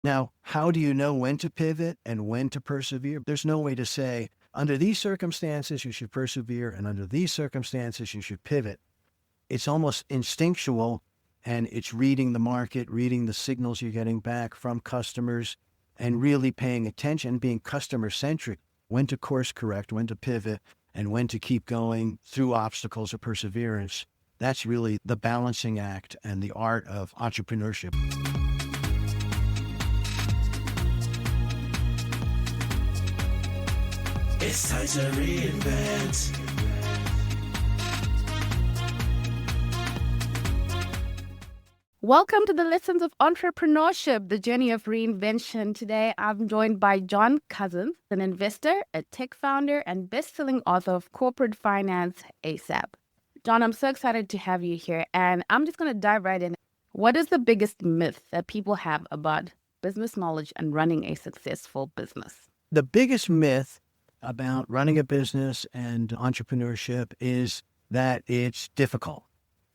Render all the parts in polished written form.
Now, how do you know when to pivot and when to persevere? There's no way to say, under these circumstances, you should persevere, and under these circumstances, you should pivot. It's almost instinctual, and it's reading the market, reading the signals you're getting back from customers, and really paying attention, being customer-centric, when to course correct, when to pivot, and when to keep going through obstacles of perseverance. That's really the balancing act and the art of entrepreneurship. It's time to reinvent. Welcome to the Lessons of Entrepreneurship, the journey of reinvention. Today, I'm joined by John Cousins, an investor, a tech founder, and best-selling author of Corporate Finance ASAP. John, I'm so excited to have you here, and I'm just going to dive right in. What is the biggest myth that people have about business knowledge and running a successful business? The biggest myth about running a business and entrepreneurship is that it's difficult,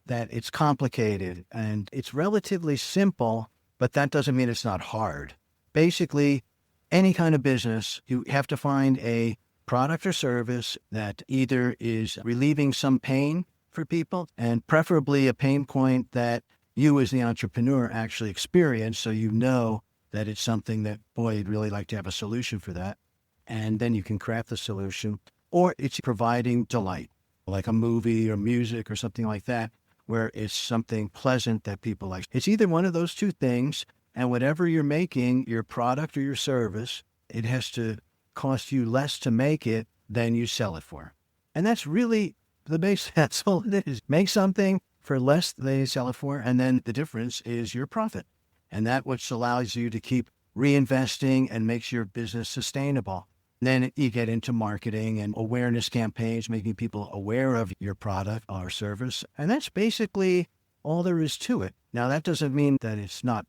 that it's complicated, and it's relatively simple, but that doesn't mean it's not hard. Basically, any kind of business, you have to find a product or service that either is relieving some pain for people, and preferably a pain point that you as the entrepreneur actually experience, so you know that it's something that, boy, you'd really like to have a solution for that. And then you can craft the solution. Or it's providing delight, like a movie or music or something like that, where it's something pleasant that people like. It's either one of those two things, and whatever you're making, your product or your service, it has to cost you less to make it than you sell it for. And that's really the base. That's all it is. Make something for less than you sell it for, and then the difference is your profit. And that which allows you to keep reinvesting and makes your business sustainable. Then you get into marketing and awareness campaigns, making people aware of your product or service. And that's basically all there is to it. Now, that doesn't mean that it's not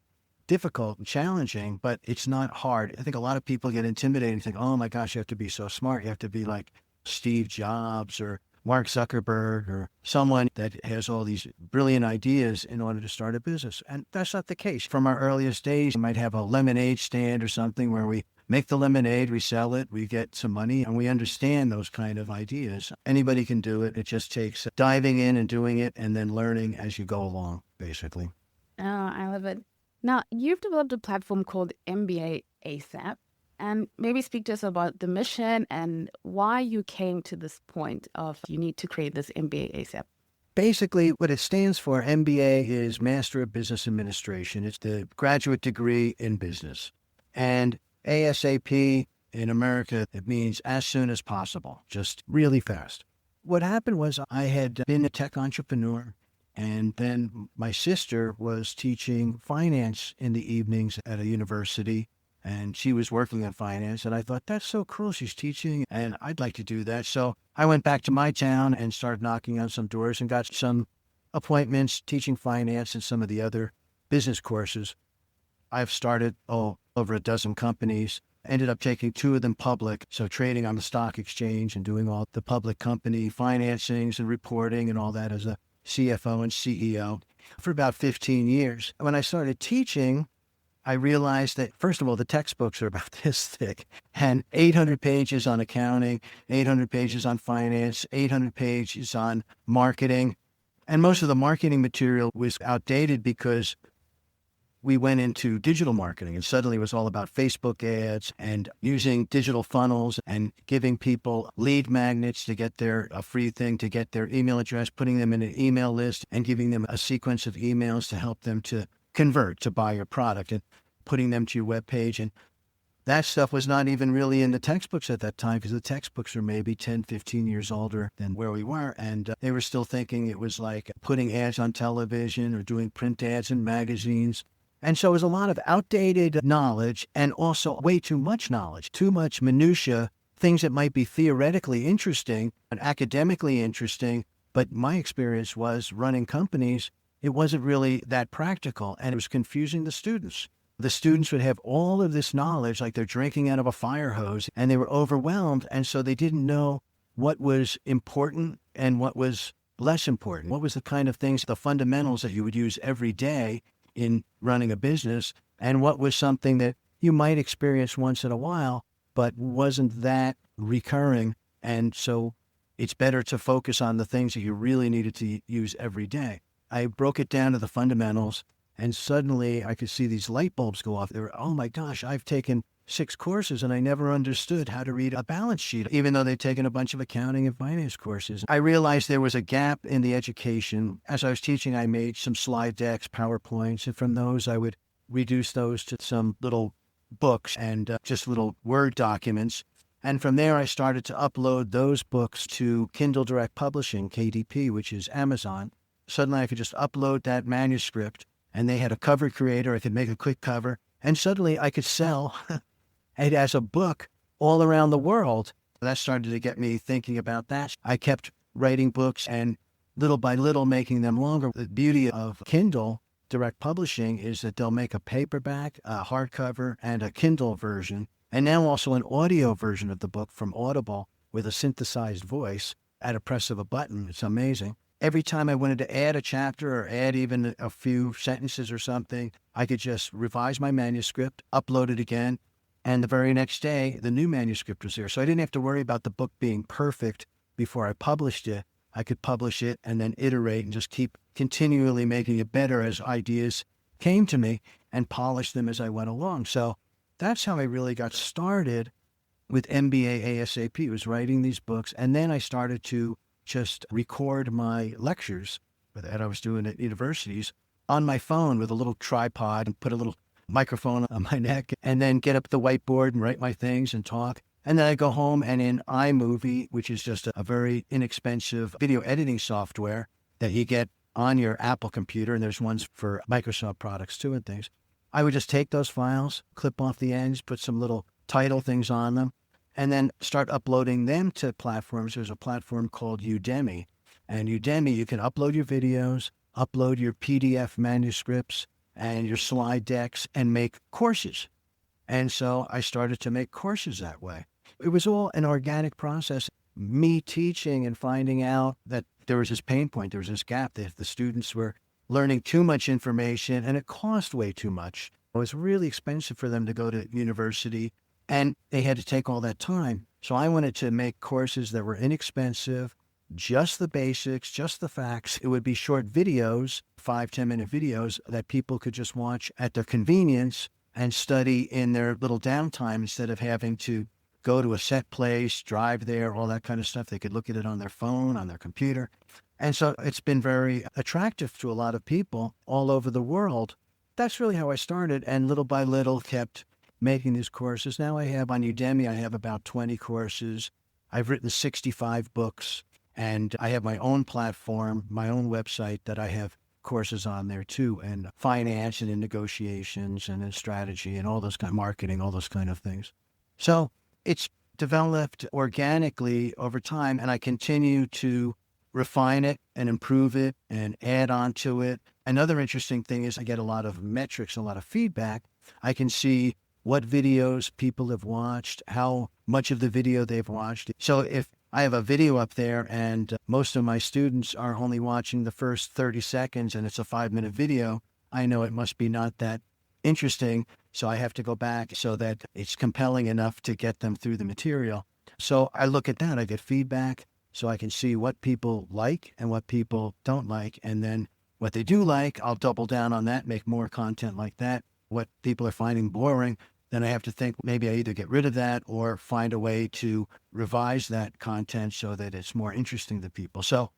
difficult and challenging, but it's not hard. I think a lot of people get intimidated and think, oh my gosh, you have to be so smart. You have to be like Steve Jobs or Mark Zuckerberg or someone that has all these brilliant ideas in order to start a business. And that's not the case. From our earliest days, we might have a lemonade stand or something where we make the lemonade, we sell it, we get some money, and we understand those kind of ideas. Anybody can do it. It just takes diving in and doing it and then learning as you go along, basically. Oh, I love it. Now, you've developed a platform called MBA ASAP, and maybe speak to us about the mission and why you came to this point of you need to create this MBA ASAP. Basically, what it stands for, MBA, is Master of Business Administration. It's the graduate degree in business. And ASAP in America, it means as soon as possible, just really fast. What happened was I had been a tech entrepreneur, and then my sister was teaching finance in the evenings at a university, and she was working in finance, and I thought, that's so cool, she's teaching, and I'd like to do that. So I went back to my town and started knocking on some doors and got some appointments teaching finance and some of the other business courses. I've started over a dozen companies, ended up taking 2 of them public, so trading on the stock exchange and doing all the public company financings and reporting and all that as a CFO and CEO for about 15 years. When I started teaching, I realized that, first of all, the textbooks are about this thick, and 800 pages on accounting, 800 pages on finance, 800 pages on marketing. And most of the marketing material was outdated because we went into digital marketing, and suddenly it was all about Facebook ads and using digital funnels and giving people lead magnets to get a free thing to get their email address, putting them in an email list and giving them a sequence of emails to help them to convert to buy your product and putting them to your webpage. And that stuff was not even really in the textbooks at that time because the textbooks are maybe 10, 15 years older than where we were. And they were still thinking it was like putting ads on television or doing print ads in magazines. And so it was a lot of outdated knowledge and also way too much knowledge, too much minutia, things that might be theoretically interesting and academically interesting. But my experience was running companies, it wasn't really that practical, and it was confusing the students. The students would have all of this knowledge like they're drinking out of a fire hose, and they were overwhelmed. And so they didn't know what was important and what was less important. What was the kind of things, the fundamentals that you would use every day in running a business, and what was something that you might experience once in a while, but wasn't that recurring. And so it's better to focus on the things that you really needed to use every day. I broke it down to the fundamentals, and suddenly I could see these light bulbs go off. They were, oh my gosh, I've taken 6 courses and I never understood how to read a balance sheet, even though they'd taken a bunch of accounting and finance courses. I realized there was a gap in the education. As I was teaching, I made some slide decks, PowerPoints, and from those I would reduce those to some little books and just little Word documents. And from there, I started to upload those books to Kindle Direct Publishing, KDP, which is Amazon. Suddenly I could just upload that manuscript, and they had a cover creator. I could make a quick cover, and suddenly I could sell it as a book all around the world. That started to get me thinking about that. I kept writing books and little by little making them longer. The beauty of Kindle Direct Publishing is that they'll make a paperback, a hardcover, and a Kindle version, and now also an audio version of the book from Audible with a synthesized voice at a press of a button. It's amazing. Every time I wanted to add a chapter or add even a few sentences or something, I could just revise my manuscript, upload it again, and the very next day, the new manuscript was there. So I didn't have to worry about the book being perfect before I published it. I could publish it and then iterate and just keep continually making it better as ideas came to me and polish them as I went along. So that's how I really got started with MBA ASAP, was writing these books. And then I started to just record my lectures that I was doing at universities on my phone with a little tripod and put a little microphone on my neck and then get up the whiteboard and write my things and talk. And then I go home and in iMovie, which is just a very inexpensive video editing software that you get on your Apple computer, and there's ones for Microsoft products too and things, I would just take those files, clip off the ends, put some little title things on them, and then start uploading them to platforms. There's a platform called Udemy. And Udemy, you can upload your videos, upload your PDF manuscripts and your slide decks and make courses. And so I started to make courses that way. It was all an organic process, me teaching and finding out that there was this pain point, there was this gap, that the students were learning too much information and it cost way too much. It was really expensive for them to go to university and they had to take all that time. So I wanted to make courses that were inexpensive, just the basics, just the facts. It would be short videos, 5-10 minute videos that people could just watch at their convenience and study in their little downtime instead of having to go to a set place, drive there, all that kind of stuff. They could look at it on their phone, on their computer. And so it's been very attractive to a lot of people all over the world. That's really how I started, and little by little kept making these courses. Now I have on Udemy, I have about 20 courses. I've written 65 books, and I have my own platform, my own website that I have courses on there too, and finance and in negotiations and in strategy and all those kind of marketing, all those kind of things. So it's developed organically over time, and I continue to refine it and improve it and add on to it. Another interesting thing is I get a lot of metrics, a lot of feedback. I can see what videos people have watched, how much of the video they've watched. So if I have a video up there and most of my students are only watching the first 30 seconds and it's a 5-minute video, I know it must be not that interesting. So I have to go back so that it's compelling enough to get them through the material. So I look at that, I get feedback so I can see what people like and what people don't like. And then what they do like, I'll double down on that, make more content like that. What people are finding boring, then I have to think maybe I either get rid of that or find a way to revise that content so that it's more interesting to people. So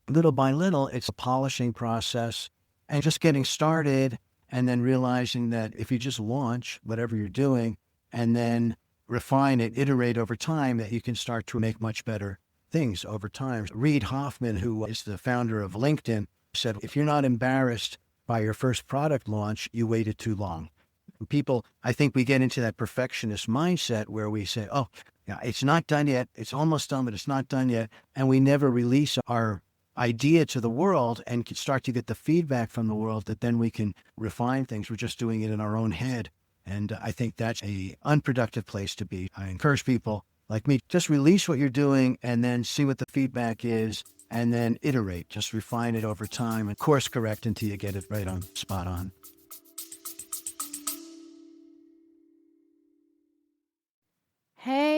little by little, it's a polishing process and just getting started, and then realizing that if you just launch whatever you're doing and then refine it, iterate over time, that you can start to make much better things over time. Reid Hoffman, who is the founder of LinkedIn, said, if you're not embarrassed by your first product launch, you waited too long. People, I think we get into that perfectionist mindset where we say, oh, yeah, it's not done yet. It's almost done, but it's not done yet. And we never release our idea to the world and can start to get the feedback from the world that then we can refine things. We're just doing it in our own head. And I think that's a unproductive place to be. I encourage people like me, just release what you're doing and then see what the feedback is and then iterate, just refine it over time and course correct until you get it right on, spot on.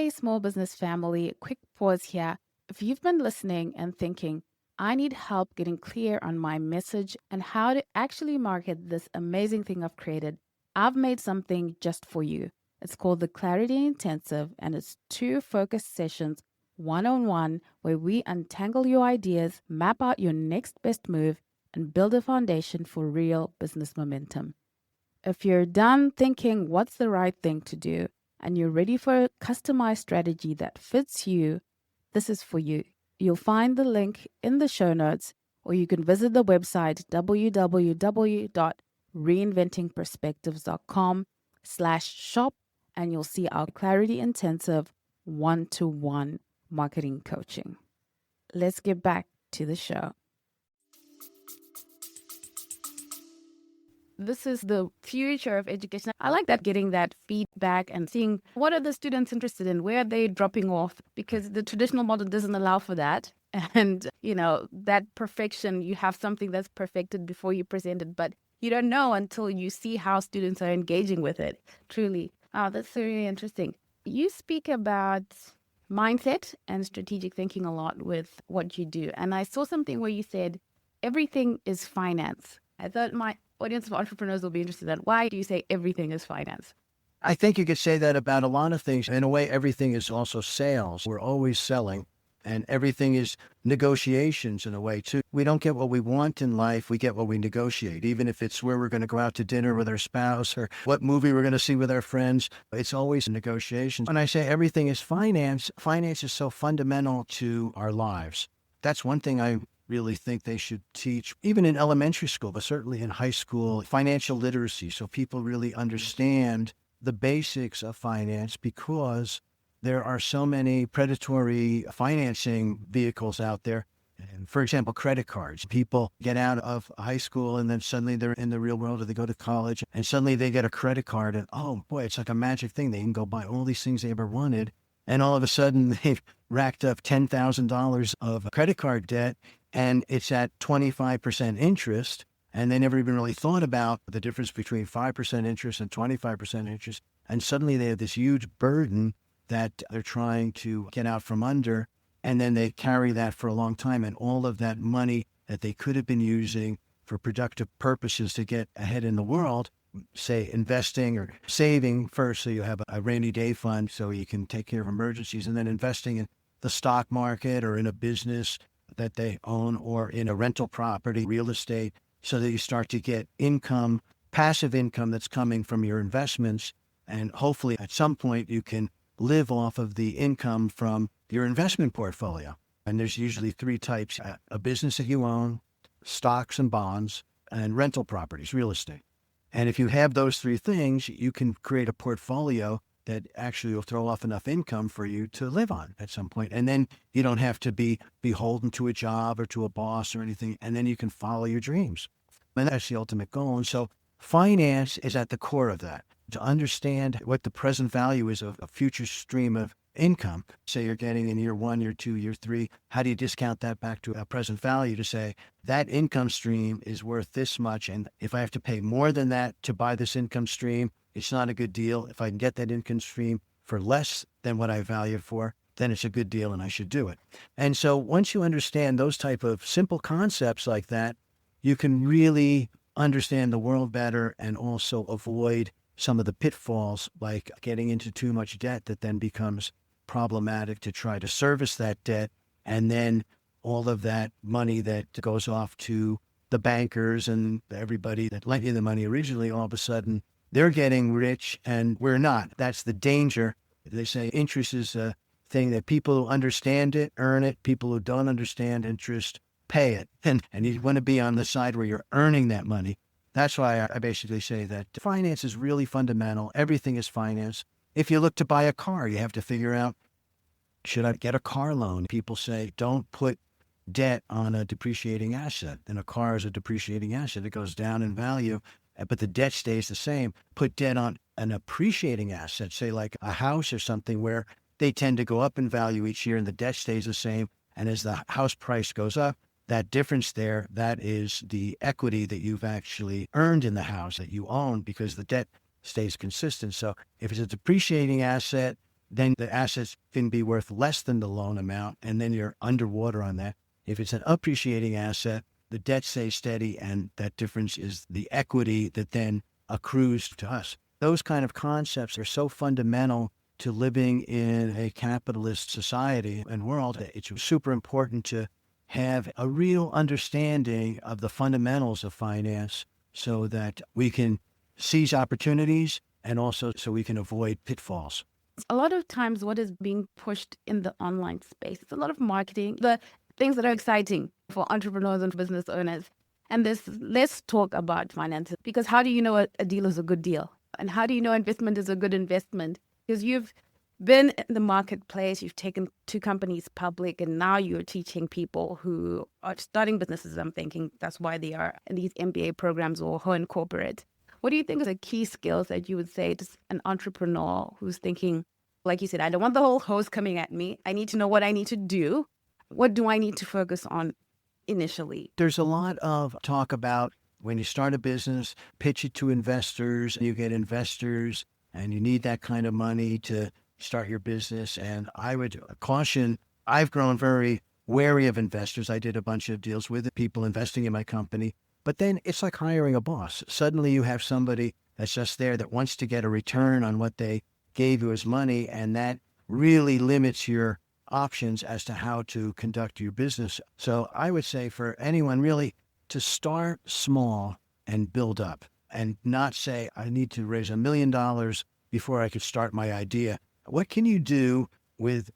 Hey, small business family, quick pause here. If you've been listening and thinking, I need help getting clear on my message and how to actually market this amazing thing I've created, I've made something just for you. It's called the Clarity Intensive, and it's 2 focused sessions, one-on-one, where we untangle your ideas, map out your next best move, and build a foundation for real business momentum. If you're done thinking what's the right thing to do, and you're ready for a customized strategy that fits you, this is for you. You'll find the link in the show notes, or you can visit the website www.reinventingperspectives.com/shop, and you'll see our Clarity Intensive one-to-one marketing coaching. Let's get back to the show. This is the future of education. I like that, getting that feedback and seeing what are the students interested in, where are they dropping off, because the traditional model doesn't allow for that. And, that perfection, you have something that's perfected before you present it, but you don't know until you see how students are engaging with it. Truly. Oh, that's really interesting. You speak about mindset and strategic thinking a lot with what you do. And I saw something where you said, everything is finance. I thought my audience of entrepreneurs will be interested in that. Why do you say everything is finance? I think you could say that about a lot of things. In a way, everything is also sales. We're always selling, and everything is negotiations in a way too. We don't get what we want in life. We get what we negotiate, even if it's where we're going to go out to dinner with our spouse or what movie we're going to see with our friends. It's always negotiations. When I say everything is finance, finance is so fundamental to our lives. That's one thing I really think they should teach, even in elementary school, but certainly in high school, financial literacy, so people really understand the basics of finance, because there are so many predatory financing vehicles out there. And for example, credit cards. People get out of high school and then suddenly they're in the real world, or they go to college and suddenly they get a credit card, and oh boy, it's like a magic thing. They can go buy all these things they ever wanted. And all of a sudden they've racked up $10,000 of credit card debt, and it's at 25% interest. And they never even really thought about the difference between 5% interest and 25% interest. And suddenly they have this huge burden that they're trying to get out from under. And then they carry that for a long time. And all of that money that they could have been using for productive purposes to get ahead in the world, say investing or saving first, so you have a rainy day fund so you can take care of emergencies, and then investing in the stock market or in a business that they own, or in a rental property, real estate, so that you start to get income, passive income that's coming from your investments. And hopefully at some point you can live off of the income from your investment portfolio. And there's usually 3 types: a business that you own, stocks and bonds, and rental properties, real estate. And if you have those 3 things, you can create a portfolio that actually will throw off enough income for you to live on at some point. And then you don't have to be beholden to a job or to a boss or anything. And then you can follow your dreams. And that's the ultimate goal. And so finance is at the core of that. To understand what the present value is of a future stream of income. Say you're getting in year 1, year 2, year 3, how do you discount that back to a present value to say that income stream is worth this much, and if I have to pay more than that to buy this income stream, it's not a good deal. If I can get that income stream for less than what I value it for, then it's a good deal and I should do it. And so once you understand those type of simple concepts like that, you can really understand the world better and also avoid some of the pitfalls, like getting into too much debt that then becomes problematic to try to service that debt. And then all of that money that goes off to the bankers and everybody that lent you the money originally, all of a sudden they're getting rich and we're not. That's the danger. They say interest is a thing that people who understand it earn it. People who don't understand interest pay it. And you want to be on the side where you're earning that money. That's why I basically say that finance is really fundamental. Everything is finance. If you look to buy a car, you have to figure out, should I get a car loan? People say, don't put debt on a depreciating asset. And a car is a depreciating asset. It goes down in value, but the debt stays the same. Put debt on an appreciating asset, say like a house or something, where they tend to go up in value each year and the debt stays the same. And as the house price goes up, that difference there, that is the equity that you've actually earned in the house that you own, because the debt stays consistent. So if it's a depreciating asset, then the assets can be worth less than the loan amount, and then you're underwater on that. If it's an appreciating asset, the debt stays steady, and that difference is the equity that then accrues to us. Those kind of concepts are so fundamental to living in a capitalist society and world. It's super important to have a real understanding of the fundamentals of finance so that we can seize opportunities and also so we can avoid pitfalls. A lot of times what is being pushed in the online space, it's a lot of marketing, the things that are exciting for entrepreneurs and business owners. And there's less talk about finances, because how do you know a deal is a good deal? And how do you know investment is a good investment? Because you've been in the marketplace, you've taken 2 companies public, and now you're teaching people who are starting businesses. I'm thinking that's why they are in these MBA programs or who are in corporate. What do you think are the key skills that you would say to an entrepreneur who's thinking, like you said, I don't want the whole hose coming at me. I need to know what I need to do. What do I need to focus on initially? There's a lot of talk about when you start a business, pitch it to investors, you get investors, and you need that kind of money to start your business. And I would caution, I've grown very wary of investors. I did a bunch of deals with people investing in my company. But then it's like hiring a boss. Suddenly you have somebody that's just there that wants to get a return on what they gave you as money, and that really limits your options as to how to conduct your business. So I would say for anyone really to start small and build up, and not say, I need to raise $1 million before I could start my idea. What can you do with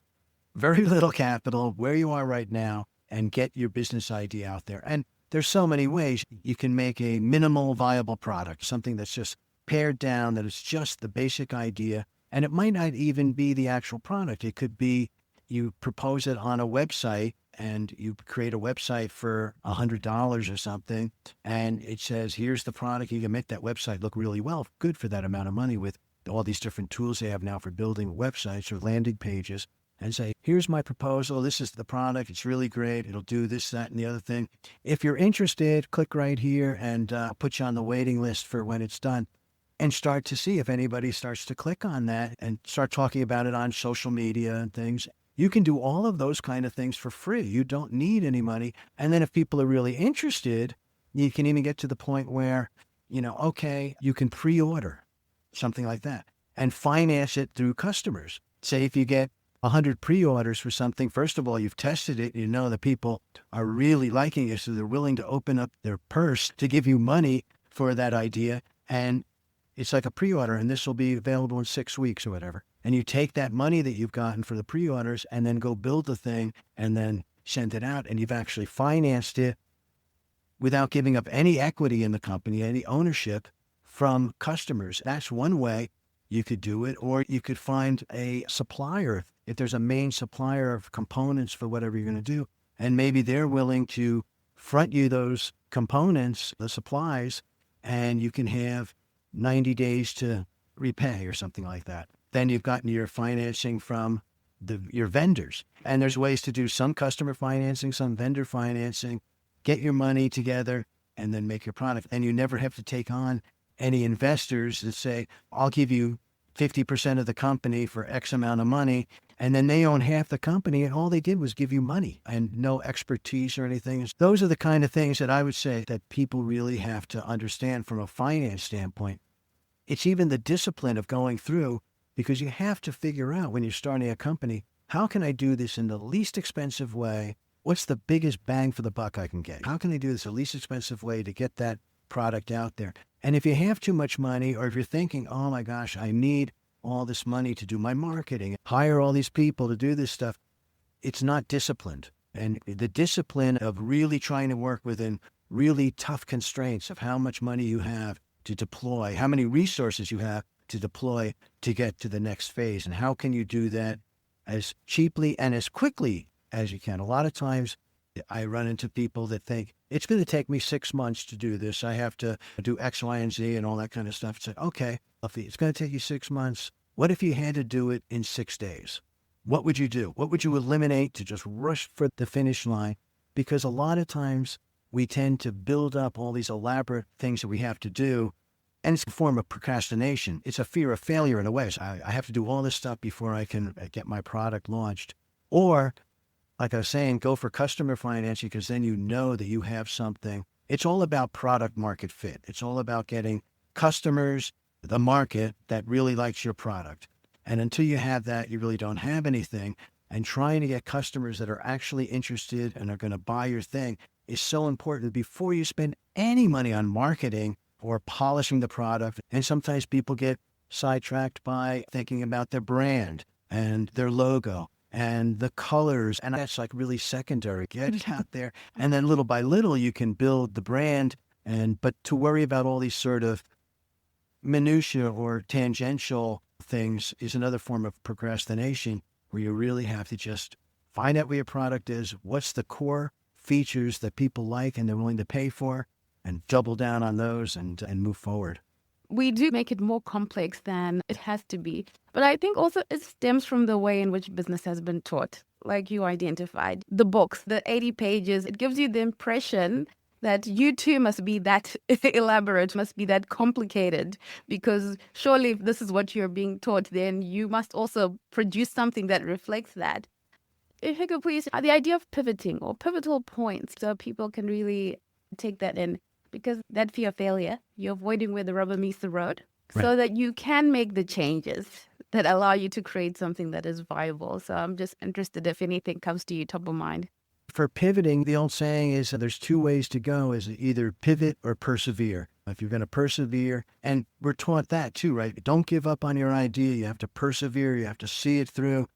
very little capital, where you are right now, and get your business idea out there? And there's so many ways. You can make a minimal viable product, something that's just pared down, that is just the basic idea. And it might not even be the actual product. It could be you propose it on a website, and you create a website for $100 or something, and it says, here's the product. You can make that website look really well, good for that amount of money with all these different tools they have now for building websites or landing pages, and say, here's my proposal. This is the product. It's really great. It'll do this, that, and the other thing. If you're interested, click right here, and put you on the waiting list for when it's done. And start to see if anybody starts to click on that and start talking about it on social media and things. You can do all of those kind of things for free. You don't need any money. And then if people are really interested, you can even get to the point where, okay, you can pre-order something like that and finance it through customers. Say if you get 100 pre-orders for something, first of all, you've tested it. You know that people are really liking it, so they're willing to open up their purse to give you money for that idea. And it's like a pre-order, and this will be available in 6 weeks or whatever. And you take that money that you've gotten for the pre-orders and then go build the thing and then send it out. And you've actually financed it without giving up any equity in the company, any ownership from customers. That's one way you could do it. Or you could find a supplier, if there's a main supplier of components for whatever you're going to do, and maybe they're willing to front you those components, the supplies, and you can have 90 days to repay or something like that. Then you've gotten your financing from your vendors. And there's ways to do some customer financing, some vendor financing, get your money together, and then make your product. And you never have to take on any investors that say, I'll give you 50% of the company for X amount of money. And then they own half the company, and all they did was give you money and no expertise or anything. Those are the kind of things that I would say that people really have to understand from a finance standpoint. It's even the discipline of going through, because you have to figure out when you're starting a company, how can I do this in the least expensive way? What's the biggest bang for the buck I can get? How can I do this the least expensive way to get that product out there? And if you have too much money, or if you're thinking, oh my gosh, I need all this money to do my marketing, hire all these people to do this stuff, it's not disciplined. And the discipline of really trying to work within really tough constraints of how much money you have to deploy, how many resources you have to deploy to get to the next phase, and how can you do that as cheaply and as quickly as you can. A lot of times I run into people that think, it's going to take me 6 months to do this. I have to do X, Y, and Z and all that kind of stuff. Say, okay, if it's going to take you 6 months, what if you had to do it in 6 days? What would you do? What would you eliminate to just rush for the finish line? Because a lot of times we tend to build up all these elaborate things that we have to do, And it's a form of procrastination. It's a fear of failure in a way. So I have to do all this stuff before I can get my product launched. Or, like I was saying, go for customer financing because then you know that you have something. It's all about product market fit. It's all about getting customers, the market that really likes your product. And until you have that, you really don't have anything. And trying to get customers that are actually interested and are going to buy your thing is so important before you spend any money on marketing or polishing the product. And sometimes people get sidetracked by thinking about their brand and their logo and the colors. And that's like really secondary. Get it out there. And then little by little, you can build the brand. But to worry about all these sort of minutia or tangential things is another form of procrastination, where you really have to just find out what your product is, what's the core features that people like and they're willing to pay for, and double down on those and move forward. We do make it more complex than it has to be. But I think also it stems from the way in which business has been taught. Like you identified, the books, the 80 pages, it gives you the impression that you too must be that elaborate, must be that complicated, because surely if this is what you're being taught, then you must also produce something that reflects that. If you could please, the idea of pivoting or pivotal points so people can really take that in, because that fear of failure, you're avoiding where the rubber meets the road, Right. so that you can make the changes that allow you to create something that is viable. So I'm just interested if anything comes to you top of mind. For pivoting, the old saying is that there's two ways to go, is either pivot or persevere. If you're going to persevere, and we're taught that too, right? Don't give up on your idea. You have to persevere. You have to see it through.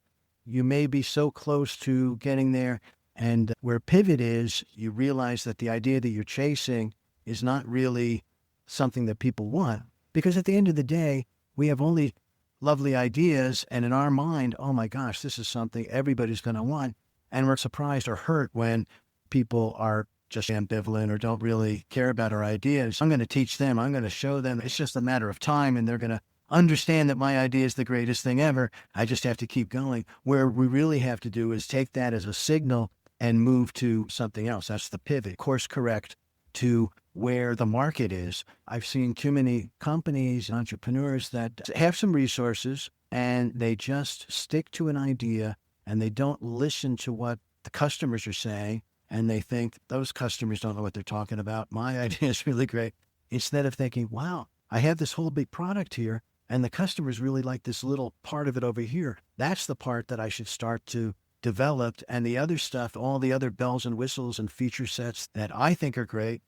You may be so close to getting there. And where pivot is, you realize that the idea that you're chasing is not really something that people want. Because at the end of the day, we have only lovely ideas. And in our mind, oh my gosh, this is something everybody's going to want. And we're surprised or hurt when people are just ambivalent or don't really care about our ideas. I'm going to teach them. I'm going to show them. It's just a matter of time, and they're going to understand that my idea is the greatest thing ever. I just have to keep going. Where we really have to do is take that as a signal and move to something else. That's the pivot. Course correct to where the market is. I've seen too many companies and entrepreneurs that have some resources and they just stick to an idea and they don't listen to what the customers are saying, and they think those customers don't know what they're talking about. My idea is really great. Instead of thinking, wow, I have this whole big product here, and the customers really like this little part of it over here. That's the part that I should start to develop. And the other stuff, all the other bells and whistles and feature sets that I think are great,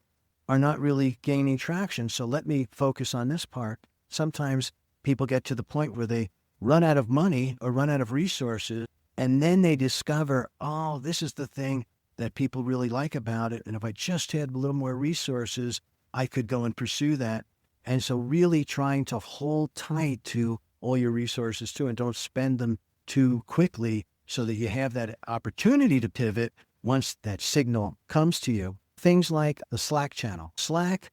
are not really gaining traction. So let me focus on this part. Sometimes people get to the point where they run out of money or run out of resources, and then they discover, oh, this is the thing that people really like about it. And if I just had a little more resources, I could go and pursue that. And so really trying to hold tight to all your resources too, and don't spend them too quickly so that you have that opportunity to pivot once that signal comes to you. Things like the Slack channel. Slack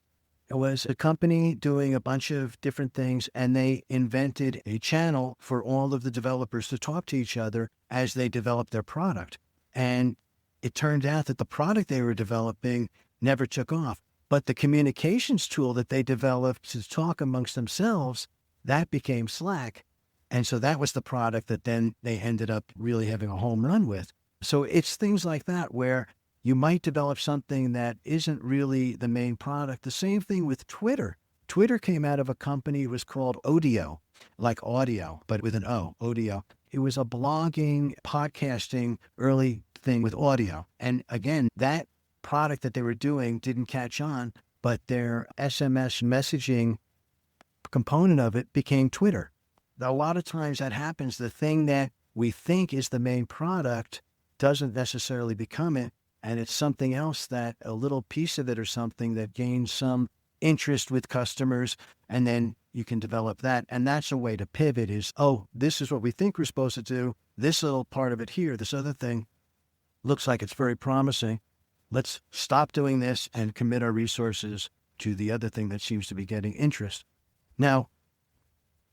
was a company doing a bunch of different things, and they invented a channel for all of the developers to talk to each other as they developed their product. And it turned out that the product they were developing never took off. But the communications tool that they developed to talk amongst themselves, that became Slack. And so that was the product that then they ended up really having a home run with. So it's things like that where you might develop something that isn't really the main product. The same thing with Twitter. Twitter came out of a company, it was called Odeo, like audio, but with an O, Odeo. It was a blogging, podcasting, early thing with audio. And again, that product that they were doing didn't catch on, but their SMS messaging component of it became Twitter. A lot of times that happens. The thing that we think is the main product doesn't necessarily become it. And it's something else, that a little piece of it or something that gains some interest with customers, and then you can develop that. And that's a way to pivot is, oh, this is what we think we're supposed to do. This little part of it here, this other thing looks like it's very promising. Let's stop doing this and commit our resources to the other thing that seems to be getting interest. Now,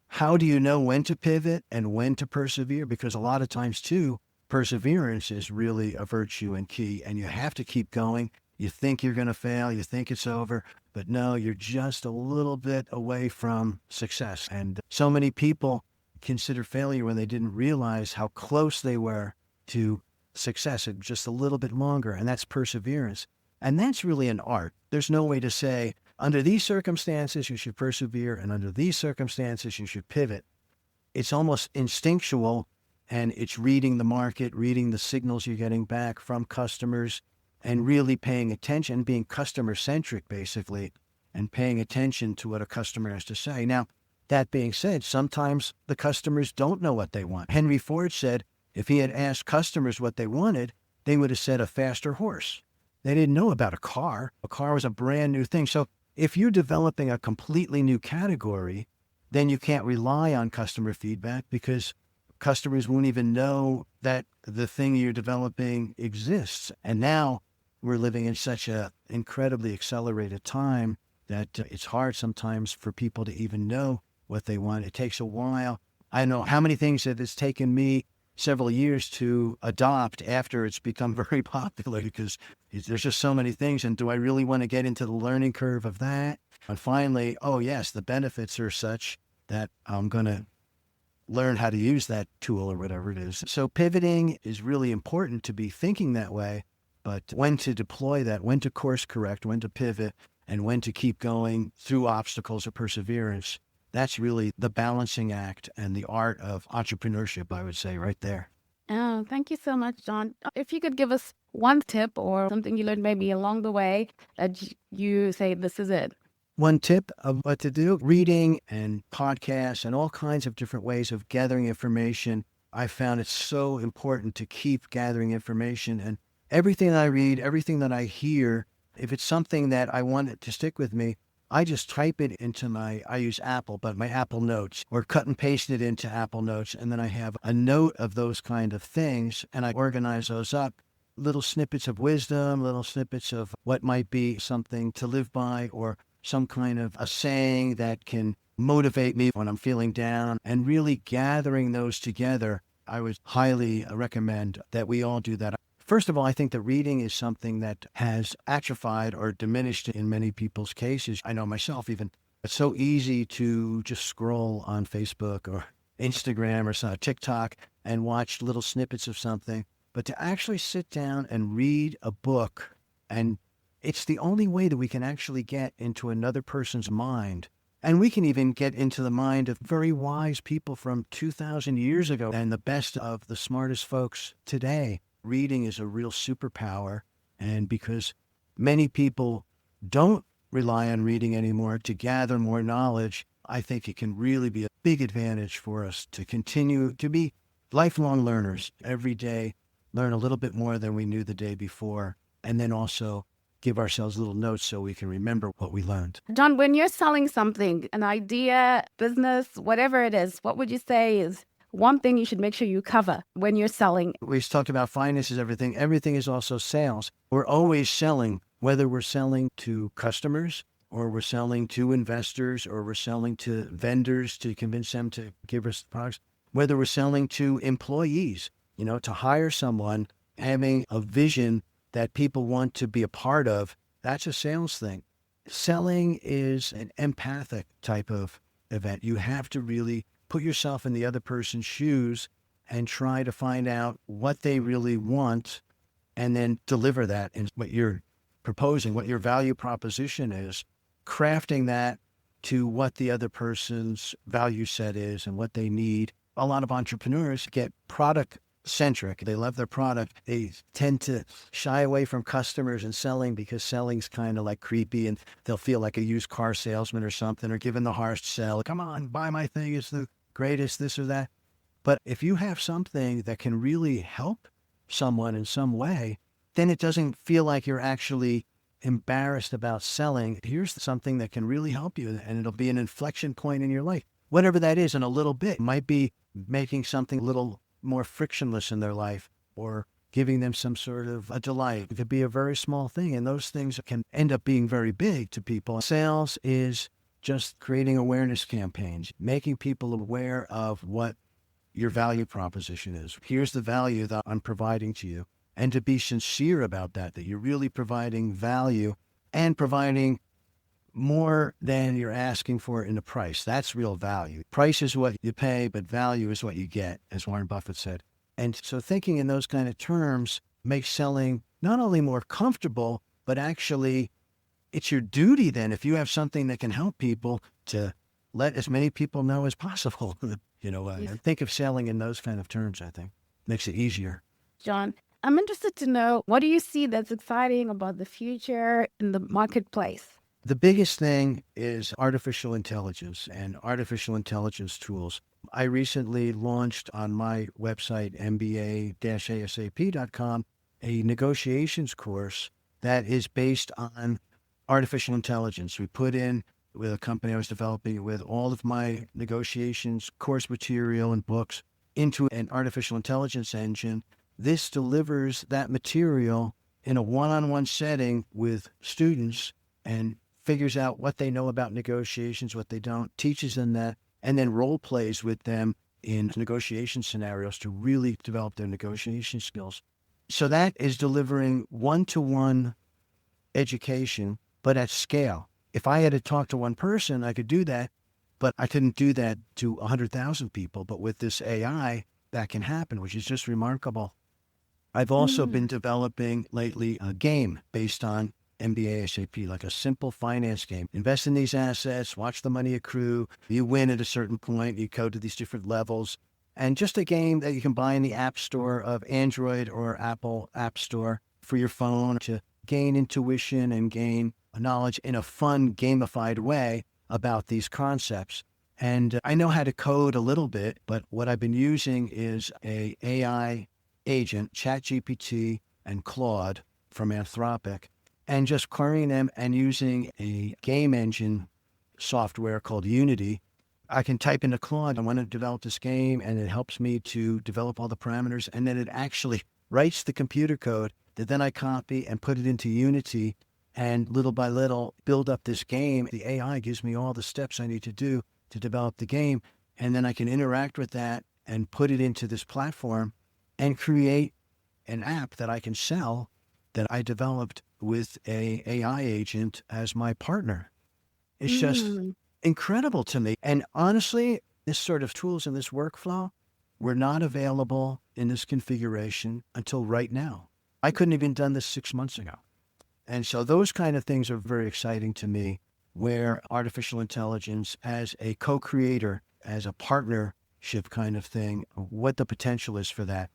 how do you know when to pivot and when to persevere? Because a lot of times too, perseverance is really a virtue and key, and you have to keep going. You think you're going to fail. You think it's over. But no, you're just a little bit away from success. And so many people consider failure when they didn't realize how close they were to success, just a little bit longer. And that's perseverance. And that's really an art. There's no way to say, under these circumstances, you should persevere. And under these circumstances, you should pivot. It's almost instinctual. And it's reading the market, reading the signals you're getting back from customers, and really paying attention, being customer-centric, basically, and paying attention to what a customer has to say. Now, that being said, sometimes the customers don't know what they want. Henry Ford said if he had asked customers what they wanted, they would have said a faster horse. They didn't know about a car. A car was a brand new thing. So if you're developing a completely new category, then you can't rely on customer feedback because customers won't even know that the thing you're developing exists. And now we're living in such an incredibly accelerated time that it's hard sometimes for people to even know what they want. It takes a while. I know how many things that it's taken me several years to adopt after it's become very popular because there's just so many things. And do I really want to get into the learning curve of that? And finally, oh yes, the benefits are such that I'm going to learn how to use that tool or whatever it is. So pivoting is really important to be thinking that way, but when to deploy that, when to course correct, when to pivot, and when to keep going through obstacles of perseverance, that's really the balancing act and the art of entrepreneurship, I would say, right there. Oh, thank you so much, John. If you could give us one tip or something you learned maybe along the way that you say, this is it. One tip of what to do, reading and podcasts and all kinds of different ways of gathering information. I found it so important to keep gathering information, and everything I read, everything that I hear, if it's something that I want it to stick with me, I just type it into I use Apple, but my Apple Notes, or cut and paste it into Apple Notes. And then I have a note of those kind of things, and I organize those up. Little snippets of wisdom, little snippets of what might be something to live by, or some kind of a saying that can motivate me when I'm feeling down, and really gathering those together. I would highly recommend that we all do that. First of all, I think that reading is something that has atrophied or diminished in many people's cases. I know myself even. It's so easy to just scroll on Facebook or Instagram or TikTok and watch little snippets of something. But to actually sit down and read a book, and it's the only way that we can actually get into another person's mind. And we can even get into the mind of very wise people from 2,000 years ago and the best of the smartest folks today. Reading is a real superpower. And because many people don't rely on reading anymore to gather more knowledge, I think it can really be a big advantage for us to continue to be lifelong learners. Every day, learn a little bit more than we knew the day before. And then also give ourselves little notes so we can remember what we learned. John, when you're selling something, an idea, business, whatever it is, what would you say is one thing you should make sure you cover when you're selling? We've talked about finances, everything. Everything is also sales. We're always selling, whether we're selling to customers or we're selling to investors or we're selling to vendors to convince them to give us products, whether we're selling to employees, to hire someone, having a vision that people want to be a part of, that's a sales thing. Selling is an empathic type of event. You have to really put yourself in the other person's shoes and try to find out what they really want and then deliver that in what you're proposing, what your value proposition is, crafting that to what the other person's value set is and what they need. A lot of entrepreneurs get product-centric. They love their product. They tend to shy away from customers and selling because selling's kind of like creepy, and they'll feel like a used car salesman or something, or giving the harsh sell. Come on, buy my thing. It's the greatest, this or that. But if you have something that can really help someone in some way, then it doesn't feel like you're actually embarrassed about selling. Here's something that can really help you, and it'll be an inflection point in your life. Whatever that is, in a little bit, it might be making something a little more frictionless in their life, or giving them some sort of a delight. It could be a very small thing, and those things can end up being very big to people. Sales is just creating awareness campaigns, making people aware of what your value proposition is. Here's the value that I'm providing to you. and to be sincere about that you're really providing value and providing more than you're asking for in the price. That's real value. Price is what you pay, but value is what you get, as Warren Buffett said. And so thinking in those kind of terms makes selling not only more comfortable, but actually it's your duty then, if you have something that can help people, to let as many people know as possible. Yes. Think of selling in those kind of terms, I think. Makes it easier. John, I'm interested to know, what do you see that's exciting about the future in the marketplace? The biggest thing is artificial intelligence and artificial intelligence tools. I recently launched on my website, MBA-ASAP.com, a negotiations course that is based on artificial intelligence. We put in, with a company I was developing, with all of my negotiations, course material and books into an artificial intelligence engine. This delivers that material in a one-on-one setting with students and figures out what they know about negotiations, what they don't, teaches them that, and then role plays with them in negotiation scenarios to really develop their negotiation skills. So that is delivering one-to-one education, but at scale. If I had to talk to one person, I could do that, but I couldn't do that to 100,000 people. But with this AI, that can happen, which is just remarkable. I've also been developing lately a game based on MBA ASAP, like a simple finance game. Invest in these assets, watch the money accrue. You win at a certain point, you go to these different levels. And just a game that you can buy in the App Store of Android or Apple App Store for your phone to gain intuition and gain knowledge in a fun, gamified way about these concepts. And I know how to code a little bit, but what I've been using is a AI agent, ChatGPT and Claude from Anthropic, and just querying them and using a game engine software called Unity. I can type into Claude, I want to develop this game, and it helps me to develop all the parameters, and then it actually writes the computer code that then I copy and put it into Unity, and little by little build up this game. The AI gives me all the steps I need to do to develop the game, and then I can interact with that and put it into this platform and create an app that I can sell that I developed with a AI agent as my partner. It's just incredible to me. And honestly, this sort of tools in this workflow were not available in this configuration until right now. I couldn't have even done this 6 months ago. And so those kind of things are very exciting to me, where artificial intelligence as a co-creator, as a partnership kind of thing, what the potential is for that.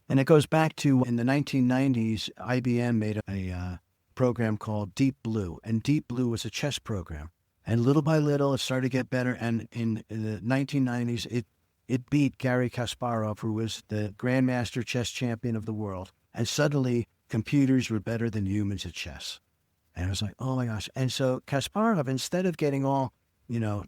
And it goes back to, in the 1990s, IBM made a program called Deep Blue. And Deep Blue was a chess program. And little by little, it started to get better. And in the 1990s, it beat Garry Kasparov, who was the grandmaster chess champion of the world. And suddenly, computers were better than humans at chess. And I was like, oh my gosh. And so Kasparov, instead of getting all,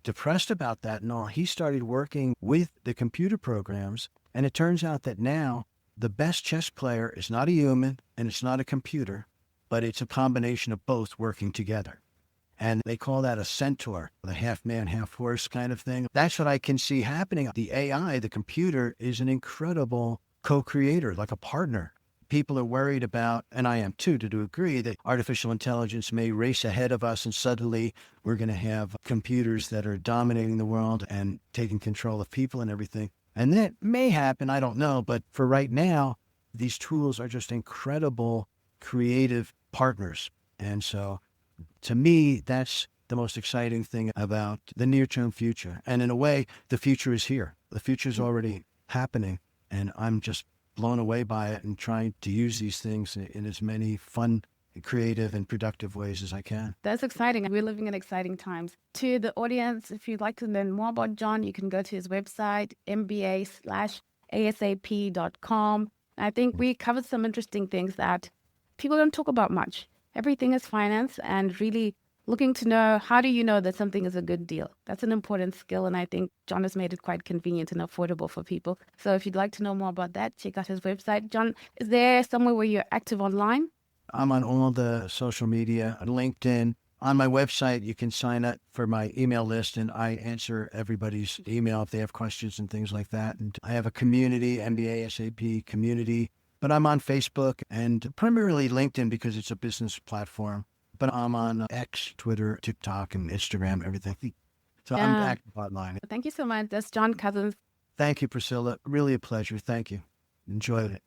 depressed about that and all, he started working with the computer programs. And it turns out that now the best chess player is not a human and it's not a computer, but it's a combination of both working together. And they call that a centaur, the half man, half horse kind of thing. That's what I can see happening. The AI, the computer, is an incredible co-creator, like a partner. People are worried about, and I am too, to agree, that artificial intelligence may race ahead of us and suddenly we're going to have computers that are dominating the world and taking control of people and everything. And that may happen, I don't know. But for right now, these tools are just incredible creative partners. And so to me, that's the most exciting thing about the near-term future. And in a way, the future is here. The future is already happening. And I'm just blown away by it and trying to use these things in as many fun, creative, and productive ways as I can. That's exciting. We're living in exciting times. To the audience, if you'd like to learn more about John, you can go to his website, mba/asap.com. I think we covered some interesting things that people don't talk about much. Everything is finance, and really looking to know, how do you know that something is a good deal? That's an important skill, and I think John has made it quite convenient and affordable for people. So if you'd like to know more about that, check out his website. John, is there somewhere where you're active online? I'm on all the social media, on LinkedIn. On my website, you can sign up for my email list, and I answer everybody's email if they have questions and things like that. And I have a community, MBA ASAP community, But I'm on Facebook and primarily LinkedIn because it's a business platform. But I'm on X, Twitter, TikTok, and Instagram, everything. So I'm Yeah. active online. Thank you so much. That's John Cousins. Thank you, Priscilla. Really a pleasure. Thank you. Enjoyed it.